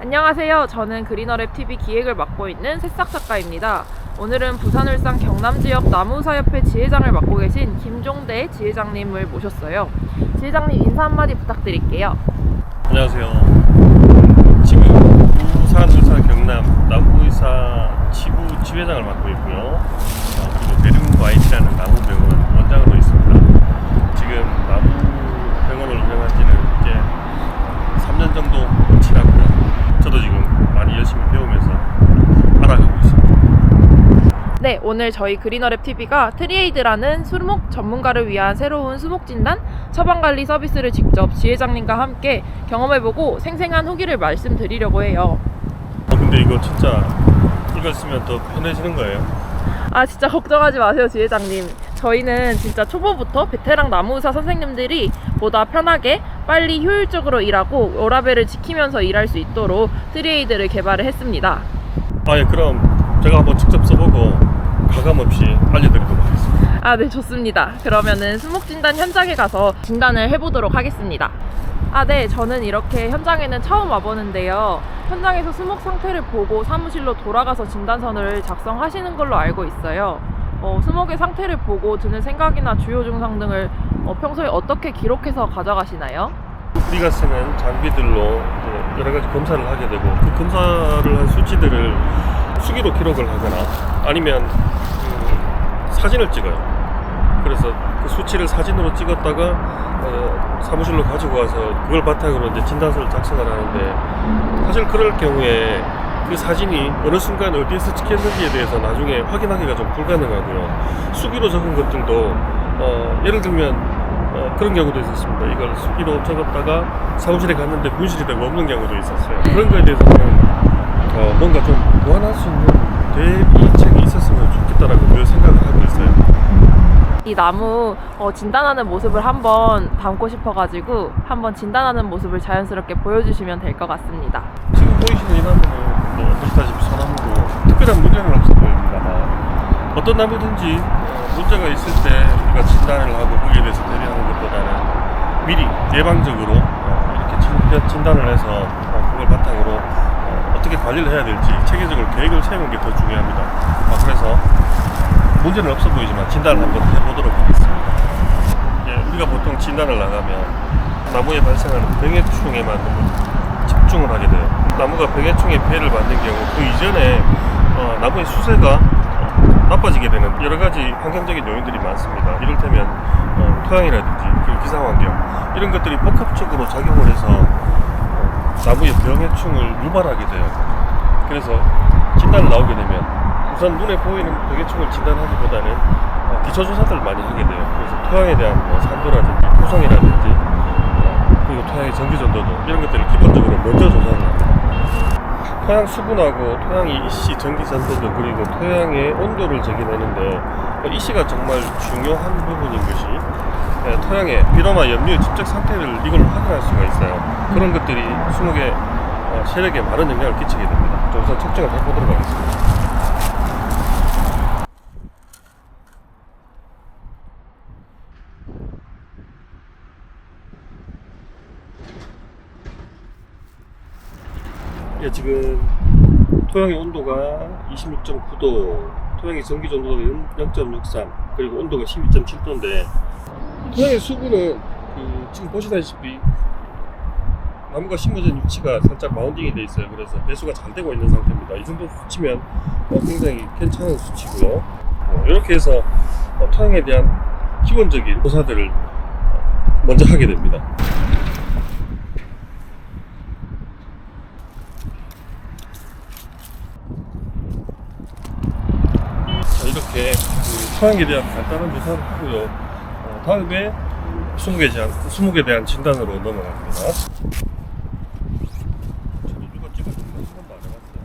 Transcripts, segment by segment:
안녕하세요. 저는 그리너랩TV 기획을 맡고 있는 새싹 작가입니다. 오늘은 부산, 울산, 경남 지역 나무사협회 지회장을 맡고 계신 김종대 지회장님을 모셨어요. 지회장님 인사 한마디 부탁드릴게요. 안녕하세요. 지금 부산, 울산, 경남 나무의사 지부 지회장을 맡고 있고요. 그리고 대륙 YT라는 나무병원 원장으로 있습니다. 지금 나무병원을 운영한 지는 이제 3년 정도 지났고요. 저도 지금 많이 열심히 배우면서 알아가고 있습니다. 네, 오늘 저희 그리너랩TV가 트리에이드라는 수목 전문가를 위한 새로운 수목 진단, 처방관리 서비스를 직접 지회장님과 함께 경험해보고 생생한 후기를 말씀드리려고 해요. 근데 이거 진짜 이걸 쓰면 더 편해지는 거예요? 진짜 걱정하지 마세요, 지회장님. 저희는 진짜 초보부터 베테랑 나무의사 선생님들이 보다 편하게 빨리 효율적으로 일하고 워라밸을 지키면서 일할 수 있도록 트리에이드를 개발을 했습니다. 예, 그럼 제가 한번 직접 써보고 가감없이 알려드리도록 하겠습니다. 네, 좋습니다. 그러면은 수목 진단 현장에 가서 진단을 해보도록 하겠습니다. 네, 저는 이렇게 현장에는 처음 와보는데요. 현장에서 수목 상태를 보고 사무실로 돌아가서 진단서를 작성하시는 걸로 알고 있어요. 수목의 상태를 보고 드는 생각이나 주요 증상 등을 평소에 어떻게 기록해서 가져가시나요? 우리가 쓰는 장비들로 이제 여러 가지 검사를 하게 되고 그 검사를 한 수치들을 수기로 기록을 하거나 아니면 사진을 찍어요. 그래서 그 수치를 사진으로 찍었다가 사무실로 가지고 와서 그걸 바탕으로 이제 진단서를 작성을 하는데, 사실 그럴 경우에 그 사진이 어느 순간 어디에서 찍혔는지에 대해서 나중에 확인하기가 좀 불가능하고요. 수기로 적은 것들도 예를 들면 그런 경우도 있었습니다. 이걸 수기로 적었다가 사무실에 갔는데 분실이 되고 없는 경우도 있었어요. 그런 거에 대해서는 뭔가 좀 보완할 수 있는 대비책이 있었으면 좋겠다라고 늘 생각을 하고 있어요. 이 나무 진단하는 모습을 한번 담고 싶어가지고 한번 진단하는 모습을 자연스럽게 보여주시면 될 것 같습니다. 지금 보이시는 이 나무는 보시다시피 소나무고 특별한 문제는 없어 보입니다. 어떤 나무든지 문제가 있을 때 우리가 진단을 하고 거기에 대해서 대비하는 것보다는 미리 예방적으로 이렇게 진단을 해서 그걸 바탕으로 어떻게 관리를 해야 될지 체계적으로 계획을 세우는 게 더 중요합니다. 그래서 문제는 없어 보이지만 진단을 한번 해보도록 하겠습니다. 우리가 보통 진단을 나가면 나무에 발생하는 병해충에만 너무 집중을 하게 돼요. 나무가 병해충에 피해를 받는 경우 그 이전에 나무의 수세가 나빠지게 되는 여러 가지 환경적인 요인들이 많습니다. 이를테면 토양이라든지 그리고 기상환경 이런 것들이 복합적으로 작용을 해서 나무의 병해충을 유발하게 돼요. 그래서 진단을 나오게 되면 우선 눈에 보이는 병해충을 진단하기보다는 기초조사들을 많이 하게 돼요. 그래서 토양에 대한 산도라든지 토성이라든지 그리고 토양의 전기전도도 이런 것들을 기본적으로 먼저 조사를 합니다. 토양 수분하고 토양의 이씨 전기전도도 그리고 토양의 온도를 적어내는데 이씨가 정말 중요한 부분인 것이 토양의 비료나 염류의 집적 상태를 이걸로 확인할 수가 있어요. 그런 것들이 수목의 체력에 많은 영향을 끼치게 됩니다. 우선 측정을 해보도록 하겠습니다. 지금 토양의 온도가 26.9도, 토양의 전기전도가 0.63, 그리고 온도가 12.7도인데 토양의 수분은 지금 보시다시피 나무가 심어진 위치가 살짝 마운딩이 돼 있어요. 그래서 배수가 잘 되고 있는 상태입니다. 이 정도 수치면 굉장히 괜찮은 수치고요. 이렇게 해서 토양에 대한 기본적인 조사들을 먼저 하게 됩니다. 이렇게 토양에 대한 간단한 조사를 하고요. 다음에 수목에 대한 진단으로 넘어갑니다. 저도 누가 찍어주는 건 한 번도 안 해봤어요.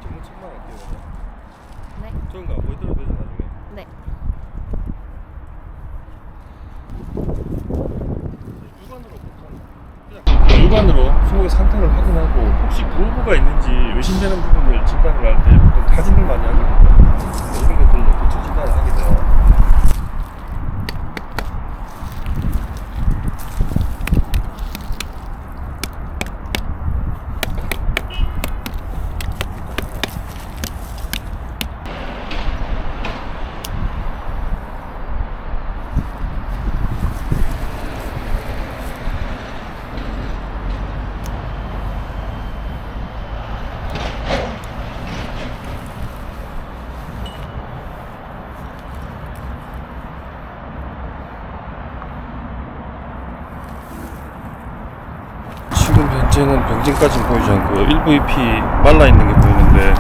정말 책망할게요. 네. 좋은 거 안 보이더라도 되죠, 나중에. 네. 육안으로 수목의 상태를 확인하고 혹시 부호부가 있는지 의심되는 부분을 진단을 할 때 보통 타진을 많이 하거든요. 전체는 병진까지는 보이지 않고 일부 잎이 말라있는 게 보이는데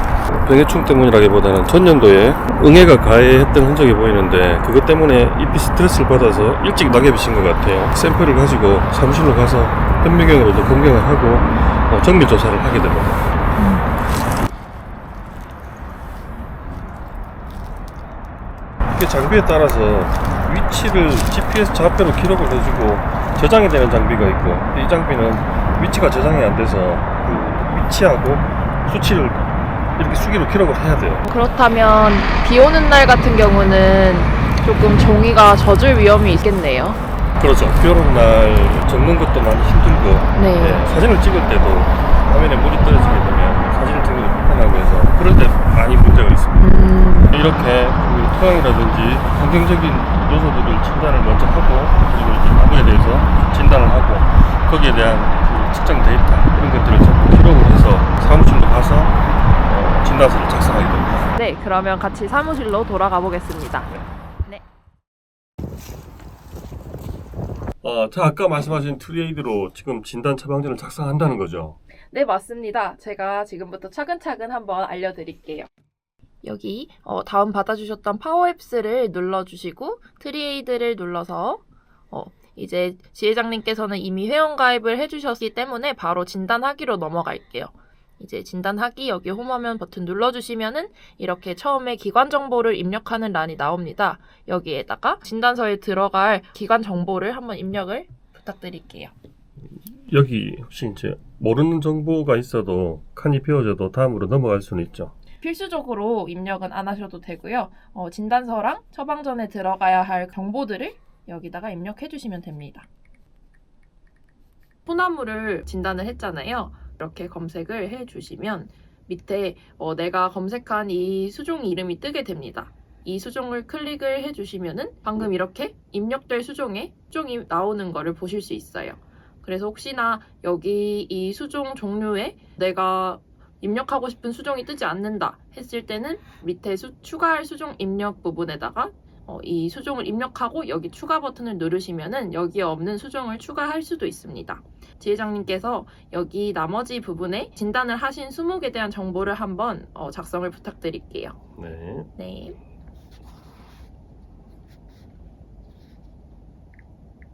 병해충 때문이라기보다는 전년도에 응애가 가해했던 흔적이 보이는데 그것 때문에 잎이 스트레스를 받아서 일찍 낙엽이 진 것 같아요. 샘플을 가지고 사무실로 가서 현미경으로도 검경을 하고 정밀 조사를 하게 됩니다. 이게 장비에 따라서 위치를 GPS 좌표로 기록을 해주고 저장이 되는 장비가 있고 이 장비는 위치가 저장이 안 돼서 그 위치하고 수치를 이렇게 수기로 기록을 해야 돼요. 그렇다면 비 오는 날 같은 경우는 조금 종이가 젖을 위험이 있겠네요. 그렇죠. 비 오는 날 적는 것도 많이 힘들고 네. 사진을 찍을 때도 화면에 물이 떨어지게 되면 사진을 찍는 게 불편하고 해서 그럴 때 많이 문제가 있습니다. 이렇게 그 토양이라든지 환경적인 요소들을 진단을 먼저 하고 그리고 이제 나무에 대해서 진단을 하고 거기에 대한 그 측정 데이터 이런 것들을 전부 기록을 해서 사무실로 가서 진단서를 작성하게 됩니다. 네, 그러면 같이 사무실로 돌아가 보겠습니다. 네. 자, 아까 말씀하신 트리에이드로 지금 진단 처방전을 작성한다는 거죠? 네, 맞습니다. 제가 지금부터 차근차근 한번 알려드릴게요. 여기 다음 받아주셨던 파워앱스를 눌러주시고 트리에이드를 눌러서 이제 지회장님께서는 이미 회원가입을 해주셨기 때문에 바로 진단하기로 넘어갈게요. 이제 진단하기 여기 홈화면 버튼 눌러주시면은 이렇게 처음에 기관 정보를 입력하는 란이 나옵니다. 여기에다가 진단서에 들어갈 기관 정보를 한번 입력을 부탁드릴게요. 여기 혹시 이제 모르는 정보가 있어도 칸이 비워져도 다음으로 넘어갈 수는 있죠? 필수적으로 입력은 안 하셔도 되고요. 진단서랑 처방전에 들어가야 할 정보들을 여기다가 입력해 주시면 됩니다. 소나무를 진단을 했잖아요. 이렇게 검색을 해 주시면 밑에 내가 검색한 이 수종 이름이 뜨게 됩니다. 이 수종을 클릭을 해 주시면은 방금 이렇게 입력될 수종이 나오는 거를 보실 수 있어요. 그래서 혹시나 여기 이 수종 종류에 내가 입력하고 싶은 수종이 뜨지 않는다 했을 때는 밑에 추가할 수종 입력 부분에다가 이 수종을 입력하고 여기 추가 버튼을 누르시면은 여기에 없는 수종을 추가할 수도 있습니다. 지회장님께서 여기 나머지 부분에 진단을 하신 수목에 대한 정보를 한번 작성을 부탁드릴게요. 네. 네.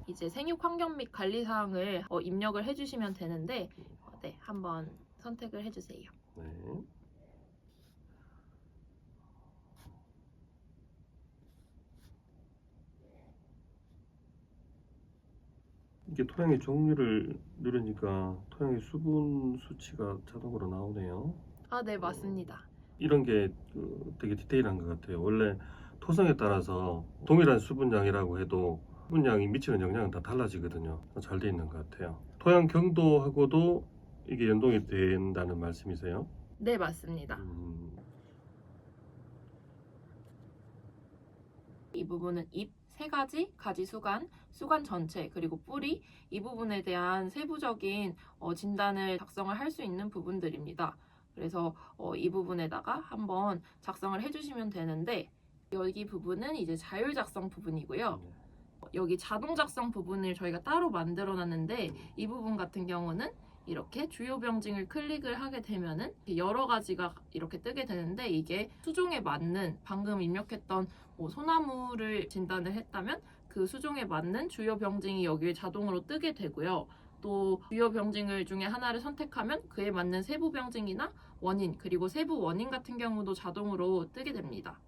이제 생육 환경 및 관리 사항을 입력을 해주시면 되는데 네, 한번 선택을 해주세요. 네. 이게 토양의 종류를 누르니까 토양의 수분 수치가 자동으로 나오네요. 아, 네, 맞습니다. 이런 게 되게 디테일한 것 같아요. 원래 토성에 따라서 동일한 수분량이라고 해도 수분량이 미치는 영향은 다 달라지거든요. 잘 돼 있는 것 같아요. 토양 경도하고도 이게 연동이 된다는 말씀이세요? 네, 맞습니다. 이 부분은 잎 3가지, 가지 수간, 수간 전체, 그리고 뿌리 이 부분에 대한 세부적인 진단을 작성을 할 수 있는 부분들입니다. 그래서 이 부분에다가 한번 작성을 해주시면 되는데 여기 부분은 이제 자율 작성 부분이고요. 여기 자동 작성 부분을 저희가 따로 만들어 놨는데 이 부분 같은 경우는 이렇게 주요 병증을 클릭을 하게 되면은 여러 가지가 이렇게 뜨게 되는데 이게 수종에 맞는 방금 입력했던 소나무를 진단을 했다면 그 수종에 맞는 주요 병증이 여기에 자동으로 뜨게 되고요. 또 주요 병증을 중에 하나를 선택하면 그에 맞는 세부 병증이나 원인 그리고 세부 원인 같은 경우도 자동으로 뜨게 됩니다.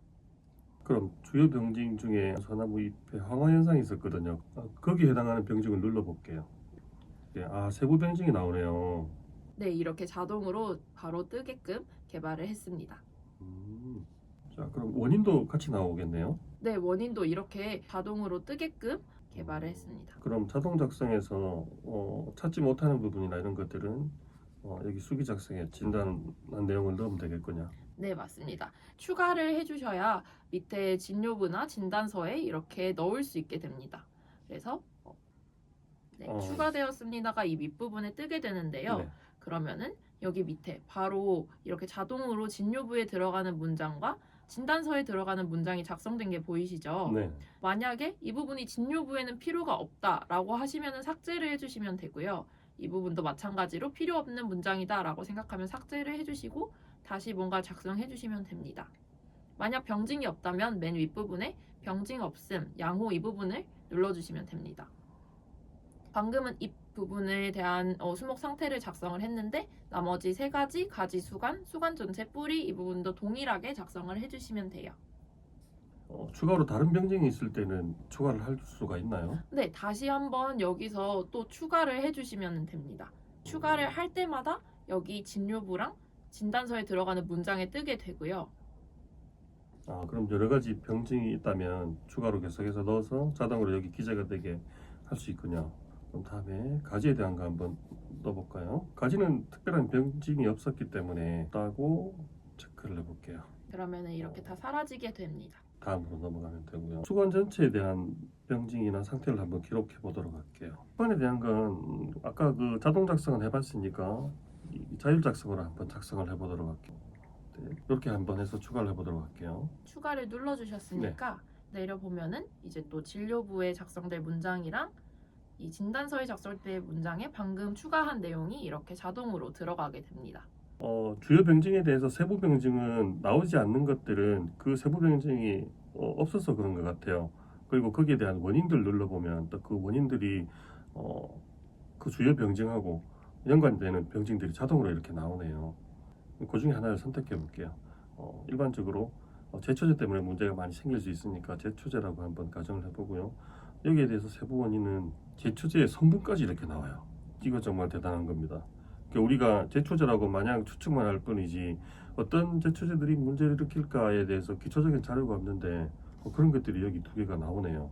그럼 주요 병증 중에 소나무 잎에 황화 현상이 있었거든요. 거기에 해당하는 병증을 눌러볼게요. 세부 병증이 나오네요. 네, 이렇게 자동으로 바로 뜨게끔 개발을 했습니다. 자, 그럼 원인도 같이 나오겠네요. 네, 원인도 이렇게 자동으로 뜨게끔 개발을 했습니다. 그럼 자동 작성에서 찾지 못하는 부분이나 이런 것들은 여기 수기 작성에 진단한 내용을 넣으면 되겠군요. 네, 맞습니다. 추가를 해주셔야 밑에 진료부나 진단서에 이렇게 넣을 수 있게 됩니다. 그래서 추가되었습니다가 이 밑부분에 뜨게 되는데요. 네. 그러면은 여기 밑에 바로 이렇게 자동으로 진료부에 들어가는 문장과 진단서에 들어가는 문장이 작성된 게 보이시죠? 네. 만약에 이 부분이 진료부에는 필요가 없다라고 하시면은 삭제를 해주시면 되고요. 이 부분도 마찬가지로 필요 없는 문장이다 라고 생각하면 삭제를 해주시고 다시 뭔가 작성해 주시면 됩니다. 만약 병증이 없다면 맨 윗부분에 병증 없음, 양호 이 부분을 눌러주시면 됩니다. 방금은 이 부분에 대한 수목 상태를 작성을 했는데 나머지 세 가지 가지 수간, 수간 전체 뿌리 이 부분도 동일하게 작성을 해주시면 돼요. 추가로 다른 병증이 있을 때는 추가를 할 수가 있나요? 네, 다시 한번 여기서 또 추가를 해주시면 됩니다. 추가를 할 때마다 여기 진료부랑 진단서에 들어가는 문장에 뜨게 되고요. 그럼 여러 가지 병증이 있다면 추가로 계속해서 넣어서 자동으로 여기 기재가 되게 할 수 있군요. 그럼 다음에 가지에 대한 거 한번 넣어볼까요? 가지는 특별한 병증이 없었기 때문에 따고 체크를 해볼게요. 그러면 이렇게 다 사라지게 됩니다. 다음으로 넘어가면 되고요. 수관 전체에 대한 병증이나 상태를 한번 기록해 보도록 할게요. 수관에 대한 건 아까 그 자동 작성은 해봤으니까 이 자율 작성으로 한번 작성을 해보도록 할게요. 네, 이렇게 한번 해서 추가를 해보도록 할게요. 추가를 눌러주셨으니까 내려보면은 이제 또 진료부에 작성될 문장이랑 이 진단서에 작성될 문장에 방금 추가한 내용이 이렇게 자동으로 들어가게 됩니다. 주요 병증에 대해서 세부 병증은 나오지 않는 것들은 그 세부 병증이 없어서 그런 것 같아요. 그리고 거기에 대한 원인들 눌러보면 또 그 원인들이 그 주요 병증하고 연관되는 병증들이 자동으로 이렇게 나오네요. 그 중에 하나를 선택해 볼게요. 일반적으로 제초제 때문에 문제가 많이 생길 수 있으니까 제초제라고 한번 가정을 해보고요. 여기에 대해서 세부 원인은 제초제의 성분까지 이렇게 나와요. 이거 정말 대단한 겁니다. 우리가 제초제라고 마냥 추측만 할 뿐이지 어떤 제초제들이 문제를 일으킬까에 대해서 기초적인 자료가 없는데 그런 것들이 여기 두 개가 나오네요.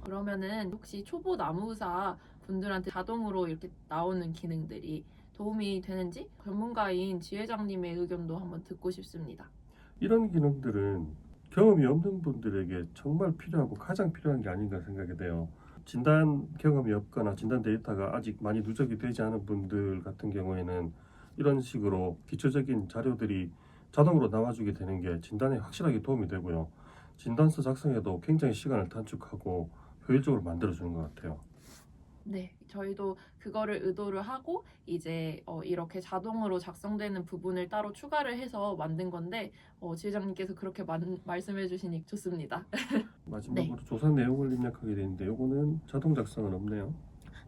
그러면은 혹시 초보 나무의사 분들한테 자동으로 이렇게 나오는 기능들이 도움이 되는지 전문가인 지회장님의 의견도 한번 듣고 싶습니다. 이런 기능들은 경험이 없는 분들에게 정말 필요하고 가장 필요한 게 아닌가 생각이 돼요. 진단 경험이 없거나 진단 데이터가 아직 많이 누적이 되지 않은 분들 같은 경우에는 이런 식으로 기초적인 자료들이 자동으로 나와주게 되는 게 진단에 확실하게 도움이 되고요. 진단서 작성에도 굉장히 시간을 단축하고 효율적으로 만들어주는 것 같아요. 네, 저희도 그거를 의도를 하고 이제 이렇게 자동으로 작성되는 부분을 따로 추가를 해서 만든 건데 지회장님께서 그렇게 말씀해 주시니 좋습니다. 마지막으로 조사 내용을 입력하게 되는데 요거는 자동 작성은 없네요.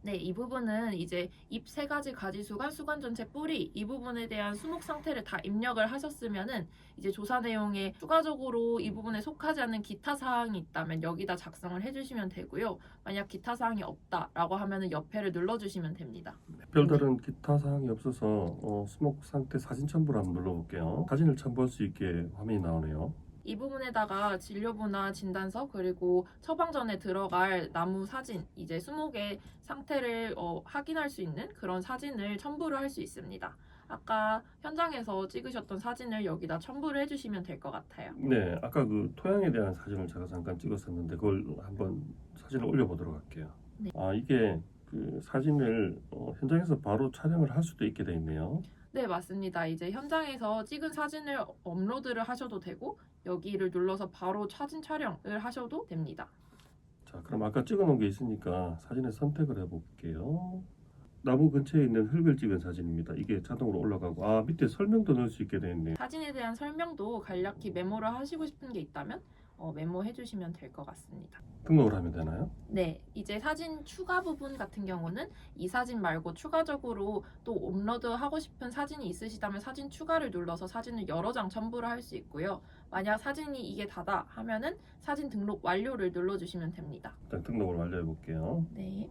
네, 이 부분은 이제 잎 세 가지 가지 수간, 수간 전체 뿌리 이 부분에 대한 수목 상태를 다 입력을 하셨으면은 이제 조사 내용에 추가적으로 이 부분에 속하지 않는 기타 사항이 있다면 여기다 작성을 해주시면 되고요. 만약 기타 사항이 없다라고 하면은 옆에를 눌러주시면 됩니다. 별다른 기타 사항이 없어서 수목 상태 사진 첨부를 한번 눌러볼게요. 사진을 첨부할 수 있게 화면이 나오네요. 이 부분에다가 진료부나 진단서 그리고 처방 전에 들어갈 나무 사진 이제 수목의 상태를 확인할 수 있는 그런 사진을 첨부를 할 수 있습니다. 아까 현장에서 찍으셨던 사진을 여기다 첨부를 해주시면 될 것 같아요. 네, 아까 그 토양에 대한 사진을 제가 잠깐 찍었었는데 그걸 한번 사진을 올려보도록 할게요. 네. 이게 그 사진을 현장에서 바로 촬영을 할 수도 있게 돼 있네요. 네, 맞습니다. 이제 현장에서 찍은 사진을 업로드를 하셔도 되고 여기를 눌러서 바로 사진 촬영을 하셔도 됩니다. 자, 그럼 아까 찍어놓은 게 있으니까 사진을 선택을 해볼게요. 나무 근처에 있는 흙을 찍은 사진입니다. 이게 자동으로 올라가고 밑에 설명도 넣을 수 있게 되어 있네요. 사진에 대한 설명도 간략히 메모를 하시고 싶은 게 있다면 메모해 주시면 될 것 같습니다. 등록을 하면 되나요? 네, 이제 사진 추가 부분 같은 경우는 이 사진 말고 추가적으로 또 업로드하고 싶은 사진이 있으시다면 사진 추가를 눌러서 사진을 여러 장 첨부를 할 수 있고요. 만약 사진이 이게 다다 하면은 사진 등록 완료를 눌러주시면 됩니다. 일단 등록을 완료해 볼게요. 네.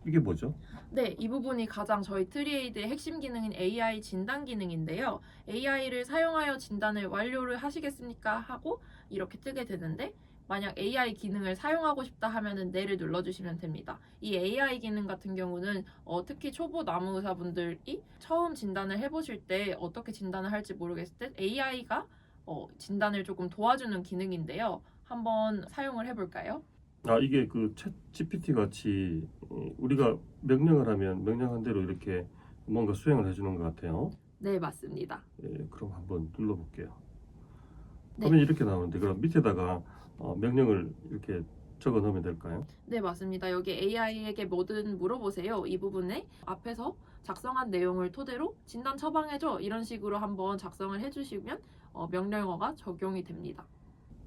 이게 뭐죠? 네, 이 부분이 가장 저희 트리에이드의 핵심 기능인 AI 진단 기능인데요. AI를 사용하여 진단을 완료를 하시겠습니까? 하고 이렇게 뜨게 되는데 만약 AI 기능을 사용하고 싶다 하면은 네를 눌러주시면 됩니다. 이 AI 기능 같은 경우는 특히 초보 나무의사분들이 처음 진단을 해보실 때 어떻게 진단을 할지 모르겠을 때 AI가 진단을 조금 도와주는 기능인데요. 한번 사용을 해볼까요? 이게 그 챗 GPT 같이 우리가 명령을 하면 명령한 대로 이렇게 뭔가 수행을 해주는 것 같아요. 네, 맞습니다. 그럼 한번 눌러볼게요. 네. 화면이 이렇게 나오는데 그럼 밑에다가 명령을 이렇게 적어 넣으면 될까요? 네, 맞습니다. 여기 AI에게 뭐든 물어보세요. 이 부분에 앞에서 작성한 내용을 토대로 진단 처방해줘. 이런 식으로 한번 작성을 해주시면 명령어가 적용이 됩니다.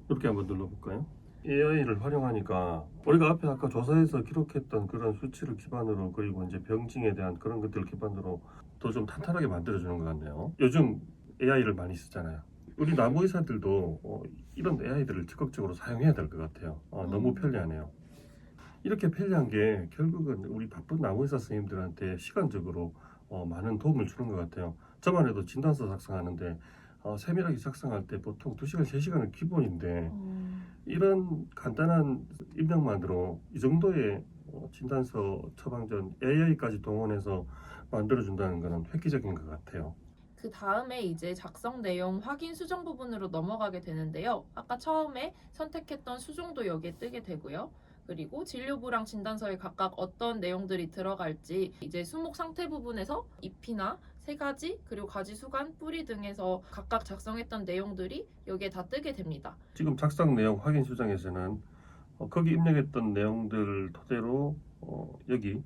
이렇게 한번 눌러볼까요? AI를 활용하니까 우리가 앞에 아까 조사에서 기록했던 그런 수치를 기반으로 그리고 이제 병증에 대한 그런 것들을 기반으로 더 좀 탄탄하게 만들어주는 것 같네요. 요즘 AI를 많이 쓰잖아요. 우리 나무 의사들도 이런 AI들을 적극적으로 사용해야 될 것 같아요. 너무 편리하네요. 이렇게 편리한 게 결국은 우리 바쁜 나무 의사 선생님들한테 시간적으로 많은 도움을 주는 것 같아요. 저만 해도 진단서 작성하는데 세밀하게 작성할 때 보통 2시간, 3시간은 기본인데 이런 간단한 입력만으로 이 정도의 진단서 처방전 AI까지 동원해서 만들어준다는 것은 획기적인 것 같아요. 그 다음에 이제 작성 내용 확인 수정 부분으로 넘어가게 되는데요. 아까 처음에 선택했던 수정도 여기에 뜨게 되고요. 그리고 진료부랑 진단서에 각각 어떤 내용들이 들어갈지 이제 수목 상태 부분에서 잎이나 세 가지 그리고 가지 수간 뿌리 등에서 각각 작성했던 내용들이 여기에 다 뜨게 됩니다. 지금 작성 내용 확인 수정에서는 거기 입력했던 내용들 토대로 여기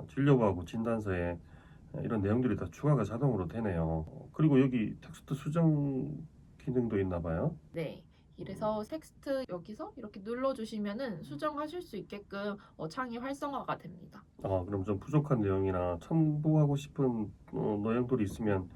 진료부하고 진단서에 이런 내용들이 다 추가가 자동으로 되네요. 그리고 여기 텍스트 수정 기능도 있나 봐요. 네. 이래서 텍스트 여기서 이렇게 눌러주시면은 수정하실 수 있게끔 창이 활성화가 됩니다. 그럼 좀 부족한 내용이나 첨부하고 싶은 내용들이 있으면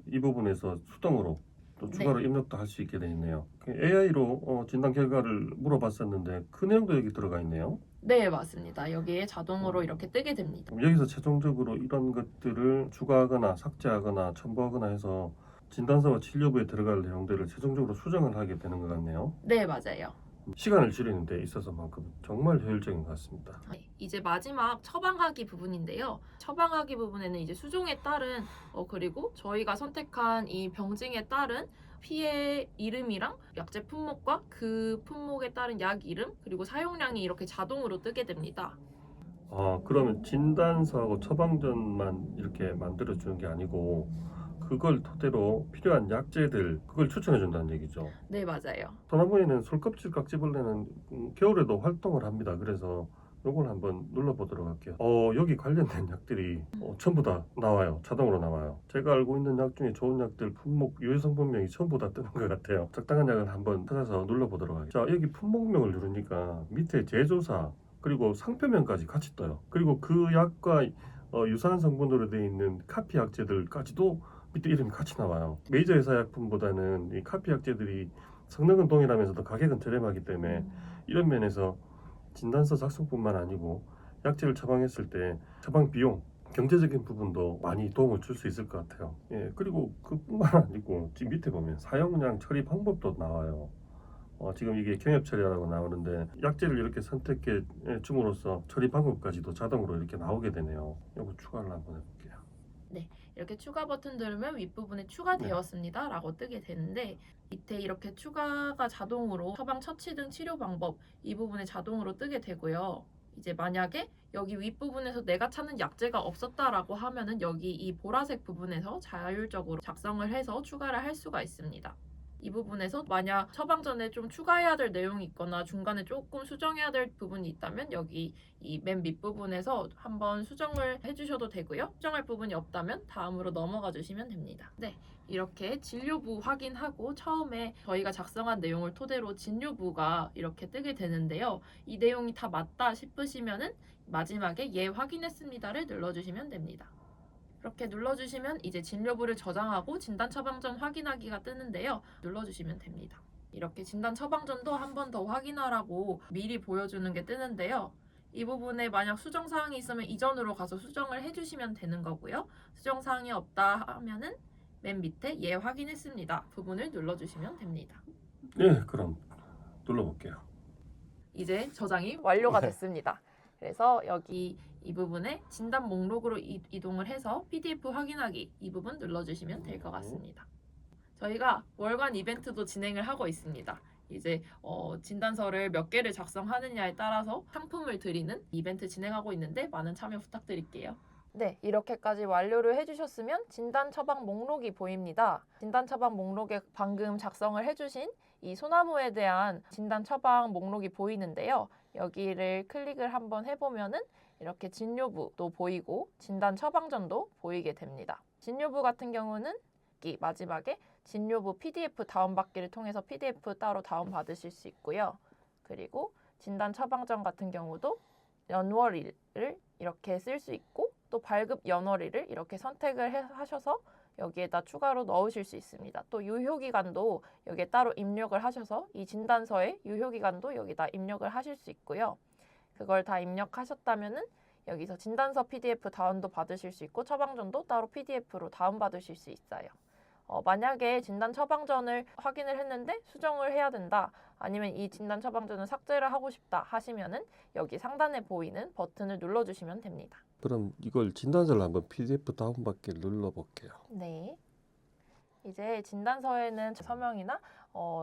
이 부분에서 수동으로 또 추가로 입력도 할 수 있게 되어 있네요. AI로 진단 결과를 물어봤었는데 그 내용도 여기 들어가 있네요. 네, 맞습니다. 여기에 자동으로 이렇게 뜨게 됩니다. 그럼 여기서 최종적으로 이런 것들을 추가하거나 삭제하거나 첨부하거나 해서 진단서와 진료부에 들어갈 내용들을 최종적으로 수정을 하게 되는 것 같네요. 네, 맞아요. 시간을 줄이는 데 있어서만큼 정말 효율적인 것 같습니다. 네, 이제 마지막 처방하기 부분인데요. 처방하기 부분에는 이제 수종에 따른 그리고 저희가 선택한 이 병증에 따른 피의 이름이랑 약제 품목과 그 품목에 따른 약 이름 그리고 사용량이 이렇게 자동으로 뜨게 됩니다. 그러면 진단서하고 처방전만 이렇게 만들어주는 게 아니고 그걸 토대로 필요한 약재들 그걸 추천해 준다는 얘기죠. 네, 맞아요. 소나무에는 솔껍질 깍지벌레는 겨울에도 활동을 합니다. 그래서 요걸 한번 눌러보도록 할게요. 여기 관련된 약들이 전부 다 나와요. 자동으로 나와요. 제가 알고 있는 약 중에 좋은 약들 품목 유해성분명이 전부 다 뜨는 것 같아요. 적당한 약을 한번 찾아서 눌러보도록 할게요. 자, 여기 품목명을 누르니까 밑에 제조사 그리고 상표명까지 같이 떠요. 그리고 그 약과 유사한 성분으로 되어 있는 카피 약재들까지도 밑에 이름이 같이 나와요. 메이저 회사 약품보다는 이 카피 약재들이 성능은 동일하면서도 가격은 저렴하기 때문에 이런 면에서 진단서 작성뿐만 아니고 약재를 처방했을 때 처방 비용, 경제적인 부분도 많이 도움을 줄 수 있을 것 같아요. 그리고 그뿐만 아니고 지금 밑에 보면 사용량 처리 방법도 나와요. 지금 이게 경협 처리라고 나오는데 약재를 이렇게 선택해 줌으로써 처리 방법까지도 자동으로 이렇게 나오게 되네요. 이거 추가를 한번 해볼게요. 이렇게 추가 버튼 누르면 윗부분에 추가되었습니다 라고 뜨게 되는데 밑에 이렇게 추가가 자동으로 처방 처치 등 치료 방법 이 부분에 자동으로 뜨게 되고요. 이제 만약에 여기 윗부분에서 내가 찾는 약재가 없었다라고 하면은 여기 이 보라색 부분에서 자율적으로 작성을 해서 추가를 할 수가 있습니다. 이 부분에서 만약 처방전에 좀 추가해야 될 내용이 있거나 중간에 조금 수정해야 될 부분이 있다면 여기 이 맨 밑부분에서 한번 수정을 해주셔도 되고요. 수정할 부분이 없다면 다음으로 넘어가 주시면 됩니다. 네, 이렇게 진료부 확인하고 처음에 저희가 작성한 내용을 토대로 진료부가 이렇게 뜨게 되는데요. 이 내용이 다 맞다 싶으시면은 마지막에 예 확인했습니다를 눌러주시면 됩니다. 이렇게 눌러주시면 이제 진료부를 저장하고 진단 처방전 확인하기가 뜨는데요. 눌러주시면 됩니다. 이렇게 진단 처방전도 한 번 더 확인하라고 미리 보여주는 게 뜨는데요. 이 부분에 만약 수정사항이 있으면 이전으로 가서 수정을 해주시면 되는 거고요. 수정사항이 없다 하면은 맨 밑에 예 확인했습니다 부분을 눌러주시면 됩니다. 네, 그럼 눌러볼게요. 이제 저장이 완료가 됐습니다. 그래서 여기 이 부분에 진단 목록으로 이동을 해서 PDF 확인하기 이 부분 눌러주시면 될 것 같습니다. 저희가 월간 이벤트도 진행을 하고 있습니다. 이제 진단서를 몇 개를 작성하느냐에 따라서 상품을 드리는 이벤트 진행하고 있는데 많은 참여 부탁드릴게요. 네, 이렇게까지 완료를 해주셨으면 진단 처방 목록이 보입니다. 진단 처방 목록에 방금 작성을 해주신 이 소나무에 대한 진단 처방 목록이 보이는데요. 여기를 클릭을 한번 해보면은 이렇게 진료부도 보이고 진단 처방전도 보이게 됩니다. 진료부 같은 경우는 여기 마지막에 진료부 PDF 다운받기를 통해서 PDF 따로 다운받으실 수 있고요. 그리고 진단 처방전 같은 경우도 연월일을 이렇게 쓸 수 있고 또 발급 연월일을 이렇게 선택을 하셔서 여기에다 추가로 넣으실 수 있습니다. 또 유효기간도 여기에 따로 입력을 하셔서 이 진단서의 유효기간도 여기다 입력을 하실 수 있고요. 그걸 다 입력하셨다면은 여기서 진단서 PDF 다운도 받으실 수 있고 처방전도 따로 PDF로 다운받으실 수 있어요. 만약에 진단 처방전을 확인을 했는데 수정을 해야 된다, 아니면 이 진단 처방전을 삭제를 하고 싶다 하시면은 여기 상단에 보이는 버튼을 눌러주시면 됩니다. 그럼 이걸 진단서를 한번 PDF 다운받기를 눌러볼게요. 네. 이제 진단서에는 서명이나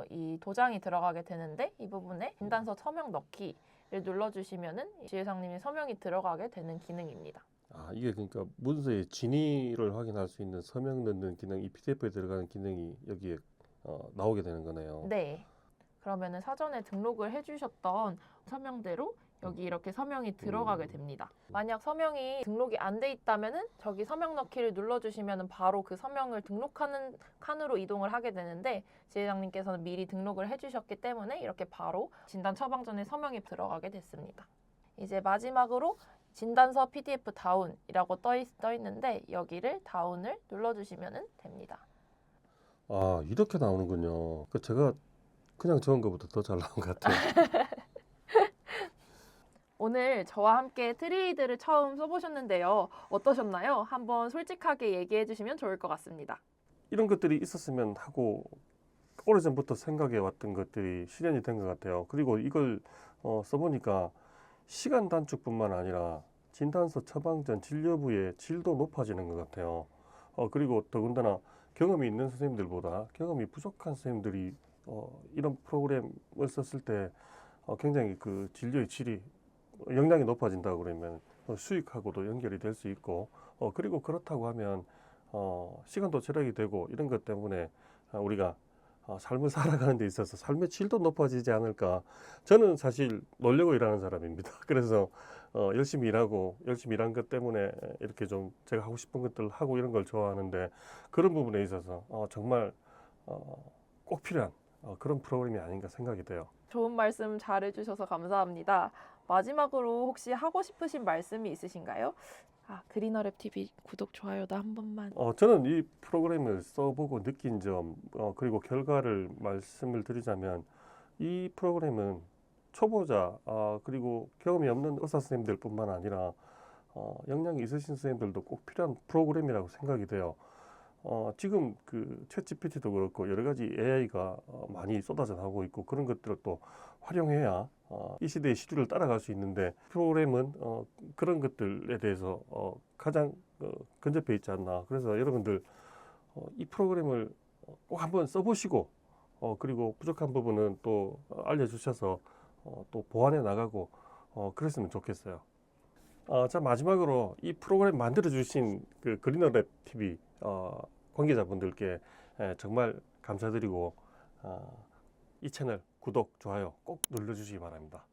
이 도장이 들어가게 되는데 이 부분에 진단서 서명 넣기를 눌러주시면은 지회장님이 서명이 들어가게 되는 기능입니다. 아, 이게 그러니까 문서의 진위를 확인할 수 있는 서명 넣는 기능, 이 PDF에 들어가는 기능이 여기에 나오게 되는 거네요. 네. 그러면은 사전에 등록을 해주셨던 서명대로 여기 이렇게 서명이 들어가게 됩니다. 만약 서명이 등록이 안 돼 있다면은 저기 서명 넣기를 눌러주시면은 바로 그 서명을 등록하는 칸으로 이동을 하게 되는데 지회장님께서는 미리 등록을 해주셨기 때문에 이렇게 바로 진단 처방전에 서명이 들어가게 됐습니다. 이제 마지막으로 진단서 PDF 다운이라고 떠 있는데 여기를 다운을 눌러주시면 됩니다. 아, 이렇게 나오는군요. 그 제가 그냥 적은 것보다 더 잘 나온 것 같아요. 오늘 저와 함께 트레이드를 처음 써보셨는데요. 어떠셨나요? 한번 솔직하게 얘기해 주시면 좋을 것 같습니다. 이런 것들이 있었으면 하고 오래전부터 생각해 왔던 것들이 실현이 된 것 같아요. 그리고 이걸 써보니까 시간 단축뿐만 아니라 진단서 처방전 진료부의 질도 높아지는 것 같아요. 그리고 더군다나 경험이 있는 선생님들보다 경험이 부족한 선생님들이 이런 프로그램을 썼을 때 굉장히 그 진료의 질이 역량이 높아진다고 그러면 수익하고도 연결이 될 수 있고 그리고 그렇다고 하면 시간도 절약이 되고 이런 것 때문에 우리가 삶을 살아가는 데 있어서 삶의 질도 높아지지 않을까. 저는 사실 놀려고 일하는 사람입니다. 그래서 열심히 일하고 열심히 일한 것 때문에 이렇게 좀 제가 하고 싶은 것들 하고 이런 걸 좋아하는데 그런 부분에 있어서 정말 꼭 필요한 그런 프로그램이 아닌가 생각이 돼요. 좋은 말씀 잘해주셔서 감사합니다. 마지막으로 혹시 하고 싶으신 말씀이 있으신가요? 그리너랩 TV 구독, 좋아요도 한 번만. 저는 이 프로그램을 써보고 느낀 점 그리고 결과를 말씀을 드리자면 이 프로그램은 초보자 그리고 경험이 없는 의사 선생님들 뿐만 아니라 역량이 있으신 선생님들도 꼭 필요한 프로그램이라고 생각이 돼요. 지금 그 챗GPT도 그렇고 여러 가지 AI가 많이 쏟아져 나오고 있고 그런 것들을 또 활용해야 이 시대의 시류를 따라갈 수 있는데 프로그램은 그런 것들에 대해서 가장 근접해 있지 않나. 그래서 여러분들 이 프로그램을 꼭 한번 써보시고 그리고 부족한 부분은 또 알려주셔서 또 보완해 나가고 그랬으면 좋겠어요. 자, 마지막으로 이 프로그램 만들어주신 그 그리너랩 TV 관계자분들께 정말 감사드리고 이 채널 구독, 좋아요 꼭 눌러주시기 바랍니다.